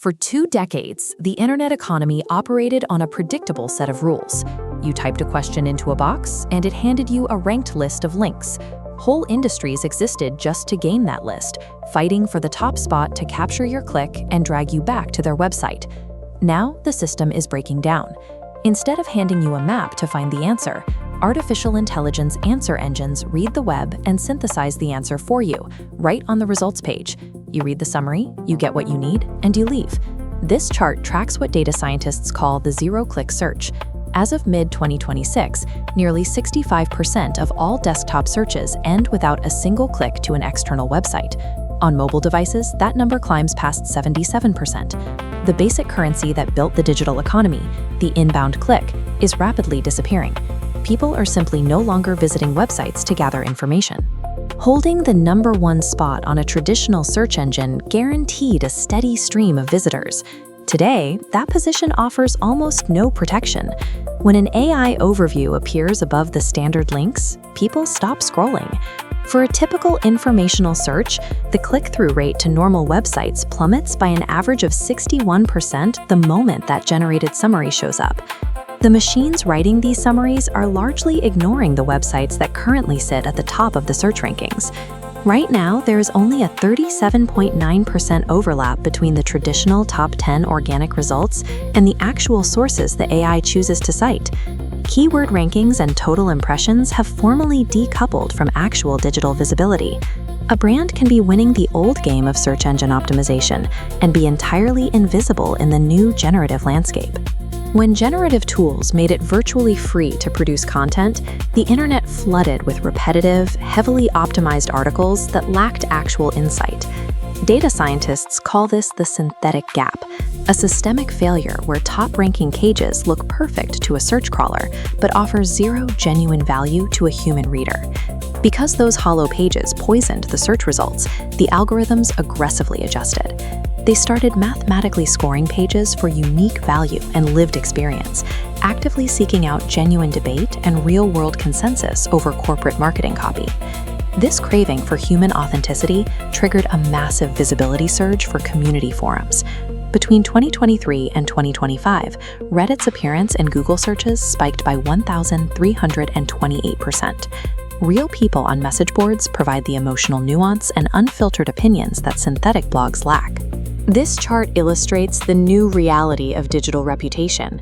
For 2 decades, the internet economy operated on a predictable set of rules. You typed a question into a box, and it handed you a ranked list of links. Whole industries existed just to gain that list, fighting for the top spot to capture your click and drag you back to their website. Now, the system is breaking down. Instead of handing you a map to find the answer, artificial intelligence answer engines read the web and synthesize the answer for you, right on the results page. You read the summary, you get what you need, and you leave. This chart tracks what data scientists call the zero-click search. As of mid-2026, nearly 65% of all desktop searches end without a single click to an external website. On mobile devices, that number climbs past 77%. The basic currency that built the digital economy, the inbound click, is rapidly disappearing. People are simply no longer visiting websites to gather information. Holding the #1 spot on a traditional search engine guaranteed a steady stream of visitors. Today, that position offers almost no protection. When an AI overview appears above the standard links, people stop scrolling. For a typical informational search, the click-through rate to normal websites plummets by an average of 61% the moment that generated summary shows up. The machines writing these summaries are largely ignoring the websites that currently sit at the top of the search rankings. Right now, there is only a 37.9% overlap between the traditional top 10 organic results and the actual sources the AI chooses to cite. Keyword rankings and total impressions have formally decoupled from actual digital visibility. A brand can be winning the old game of search engine optimization and be entirely invisible in the new generative landscape. When generative tools made it virtually free to produce content, the internet flooded with repetitive, heavily optimized articles that lacked actual insight. Data scientists call this the synthetic gap, a systemic failure where top-ranking pages look perfect to a search crawler, but offer zero genuine value to a human reader. Because those hollow pages poisoned the search results, the algorithms aggressively adjusted. They started mathematically scoring pages for unique value and lived experience, actively seeking out genuine debate and real-world consensus over corporate marketing copy. This craving for human authenticity triggered a massive visibility surge for community forums. Between 2023 and 2025, Reddit's appearance in Google searches spiked by 1,328%. Real people on message boards provide the emotional nuance and unfiltered opinions that synthetic blogs lack. This chart illustrates the new reality of digital reputation.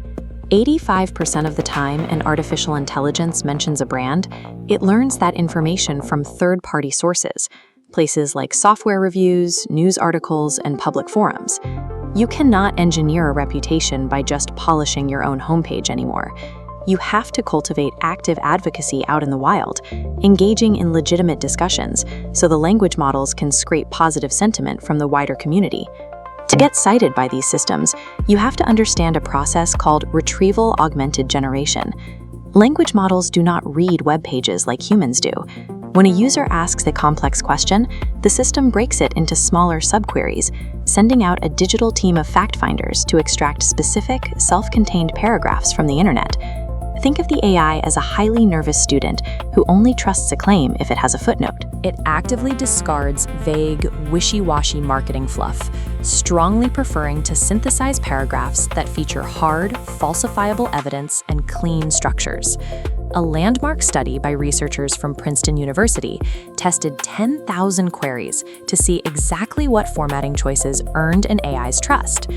85% of the time an artificial intelligence mentions a brand, it learns that information from third-party sources, places like software reviews, news articles, and public forums. You cannot engineer a reputation by just polishing your own homepage anymore. You have to cultivate active advocacy out in the wild, engaging in legitimate discussions, so the language models can scrape positive sentiment from the wider community. To get cited by these systems, you have to understand a process called retrieval-augmented generation. Language models do not read web pages like humans do. When a user asks a complex question, the system breaks it into smaller subqueries, sending out a digital team of fact-finders to extract specific, self-contained paragraphs from the internet. Think of the AI as a highly nervous student who only trusts a claim if it has a footnote. It actively discards vague, wishy-washy marketing fluff, strongly preferring to synthesize paragraphs that feature hard, falsifiable evidence and clean structures. A landmark study by researchers from Princeton University tested 10,000 queries to see exactly what formatting choices earned an AI's trust.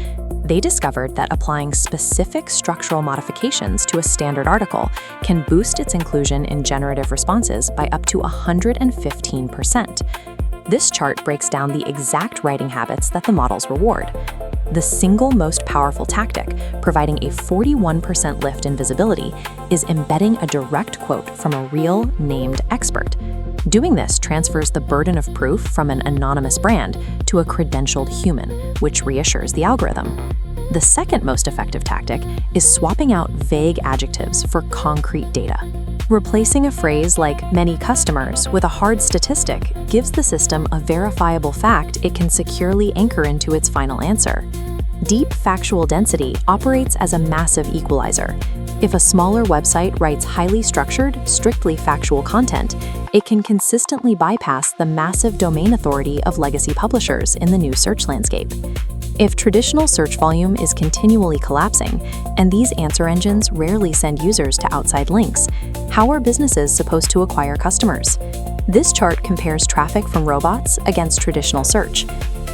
They discovered that applying specific structural modifications to a standard article can boost its inclusion in generative responses by up to 115%. This chart breaks down the exact writing habits that the models reward. The single most powerful tactic, providing a 41% lift in visibility, is embedding a direct quote from a real, named expert. Doing this transfers the burden of proof from an anonymous brand to a credentialed human, which reassures the algorithm. The second most effective tactic is swapping out vague adjectives for concrete data. Replacing a phrase like "many customers" with a hard statistic gives the system a verifiable fact it can securely anchor into its final answer. Deep factual density operates as a massive equalizer. If a smaller website writes highly structured, strictly factual content, it can consistently bypass the massive domain authority of legacy publishers in the new search landscape. If traditional search volume is continually collapsing, and these answer engines rarely send users to outside links, how are businesses supposed to acquire customers? This chart compares traffic from robots against traditional search.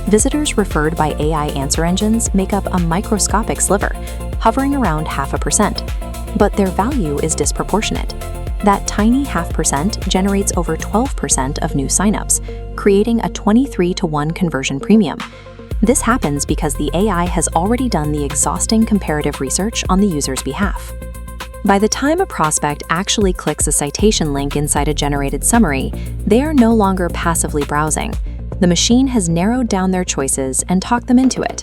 Visitors referred by AI answer engines make up a microscopic sliver, hovering around 0.5%, but their value is disproportionate. That tiny 0.5% generates over 12% of new signups, creating a 23-to-1 conversion premium. This happens because the AI has already done the exhausting comparative research on the user's behalf. By the time a prospect actually clicks a citation link inside a generated summary, they are no longer passively browsing. The machine has narrowed down their choices and talked them into it.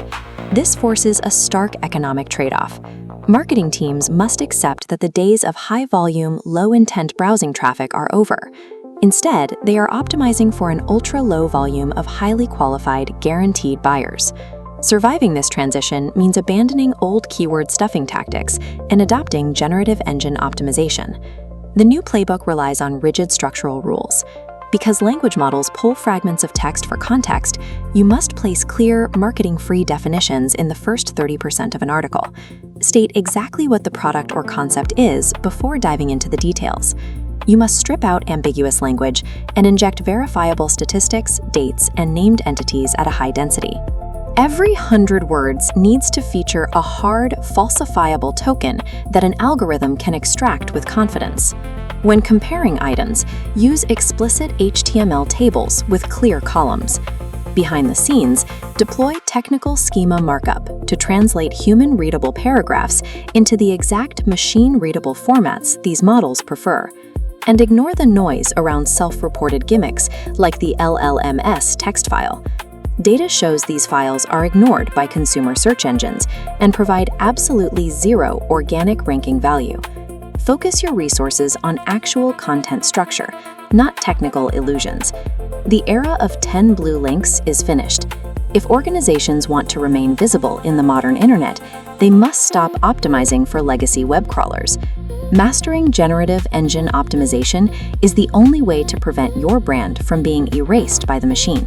This forces a stark economic trade-off. Marketing teams must accept that the days of high-volume, low-intent browsing traffic are over. Instead, they are optimizing for an ultra-low volume of highly qualified, guaranteed buyers. Surviving this transition means abandoning old keyword stuffing tactics and adopting generative engine optimization. The new playbook relies on rigid structural rules. Because language models pull fragments of text for context, you must place clear, marketing-free definitions in the first 30% of an article. State exactly what the product or concept is before diving into the details. You must strip out ambiguous language and inject verifiable statistics, dates, and named entities at a high density. Every 100 words needs to feature a hard, falsifiable token that an algorithm can extract with confidence. When comparing items, use explicit HTML tables with clear columns. Behind the scenes, deploy technical schema markup to translate human-readable paragraphs into the exact machine-readable formats these models prefer. And ignore the noise around self-reported gimmicks like the LLMS text file. Data shows these files are ignored by consumer search engines and provide absolutely zero organic ranking value. Focus your resources on actual content structure, not technical illusions. The era of 10 blue links is finished. If organizations want to remain visible in the modern internet, they must stop optimizing for legacy web crawlers. Mastering generative engine optimization is the only way to prevent your brand from being erased by the machine.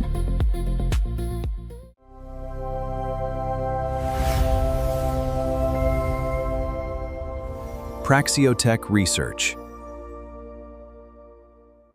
Praxiotech Research.